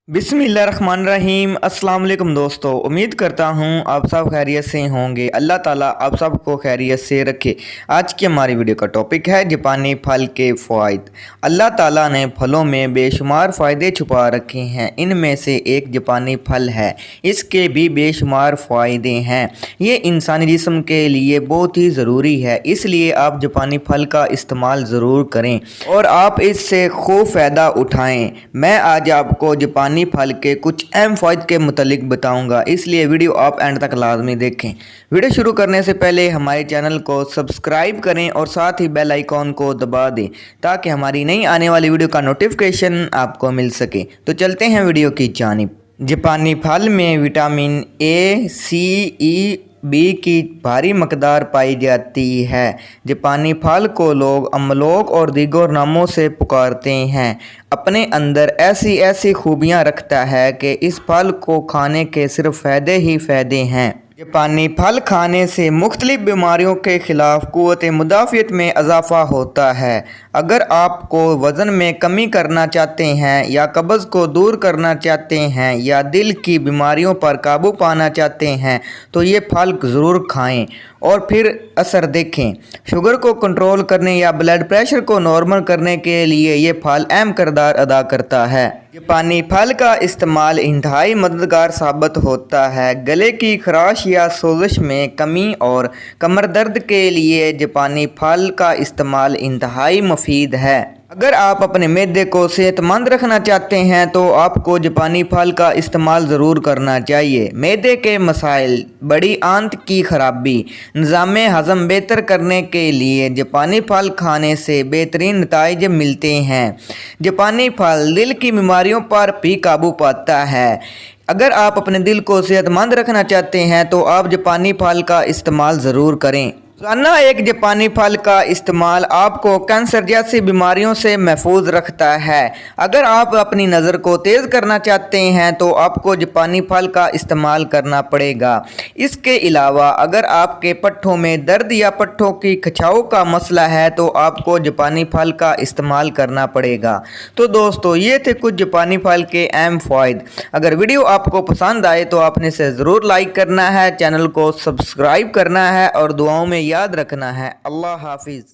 बिस्मिल्लाहिर्रहमानिर्रहीम। अस्सलाम वालेकुम दोस्तों, उम्मीद करता हूँ आप सब खैरियत से होंगे। अल्लाह ताला आप सबको खैरियत से रखे। आज की हमारी वीडियो का टॉपिक है जापानी फल के फ़वाइद। अल्लाह ताला ने फलों में बेशुमार फ़ायदे छुपा रखे हैं। इनमें से एक जापानी फल है। इसके भी बेशुमार फ़ायदे हैं। ये इंसानी जिस्म के लिए बहुत ही ज़रूरी है, इसलिए आप जापानी फल का इस्तेमाल ज़रूर करें और आप इससे खूब फ़ायदा उठाएँ। मैं आज आपको जापानी फल के कुछ अहम फ़ायदे के मुतालिक बताऊंगा, इसलिए वीडियो आप एंड तक लाजमी देखें। वीडियो शुरू करने से पहले हमारे चैनल को सब्सक्राइब करें और साथ ही बेल आइकॉन को दबा दें ताकि हमारी नई आने वाली वीडियो का नोटिफिकेशन आपको मिल सके। तो चलते हैं वीडियो की जानिब। जापानी फल में vitamin A, C, E, B की भारी मकदार पाई जाती है। जापानी फल को लोग अमलोक और दीगर नामों से पुकारते हैं। अपने अंदर ऐसी ऐसी खूबियां रखता है कि इस फल को खाने के सिर्फ फ़ायदे ही फ़ायदे हैं। जापानी फल खाने से मुख्तलिफ बीमारियों के ख़िलाफ़ क़ुव्वत मुदाफ़ियत में इजाफ़ा होता है। अगर आपको वज़न में कमी करना चाहते हैं या कब्ज़ को दूर करना चाहते हैं या दिल की बीमारियों पर काबू पाना चाहते हैं तो ये फल ज़रूर खाएं और फिर असर देखें। शुगर को कंट्रोल करने या ब्लड प्रेशर को नॉर्मल करने के लिए ये फल अहम किरदार अदा करता है। जापानी फल का इस्तेमाल इंतहाई मददगार साबित होता है। गले की खराश या सोजिश में कमी और कमर दर्द के लिए जापानी फल का इस्तेमाल इंतहाई मुफीद है। अगर आप अपने मैदे को सेहतमंद रखना चाहते हैं तो आपको जापानी फल का इस्तेमाल ज़रूर करना चाहिए। मैदे के मसाइल, बड़ी आंत की खराबी, निज़ाम हज़म बेहतर करने के लिए जापानी फल खाने से बेहतरीन नताइज मिलते हैं। जापानी फल दिल की बीमारियों पर भी काबू पाता है। अगर आप अपने दिल को सेहतमंद रखना चाहते हैं तो आप जापानी फल का इस्तेमाल ज़रूर करें। रोज़ाना एक जापानी फल का इस्तेमाल आपको कैंसर जैसी बीमारियों से महफूज रखता है। अगर आप अपनी नज़र को तेज़ करना चाहते हैं तो आपको जापानी फल का इस्तेमाल करना पड़ेगा। इसके अलावा अगर आपके पट्ठों में दर्द या पट्ठों की खिंचाव का मसला है तो आपको जापानी फल का इस्तेमाल करना पड़ेगा। तो दोस्तों, ये थे कुछ जापानी फल के अहम फ़ायदे। अगर वीडियो आपको पसंद आए तो आपने इसे ज़रूर लाइक करना है, चैनल को सब्सक्राइब करना है और दुआओं में याद रखना है। अल्लाह हाफिज़।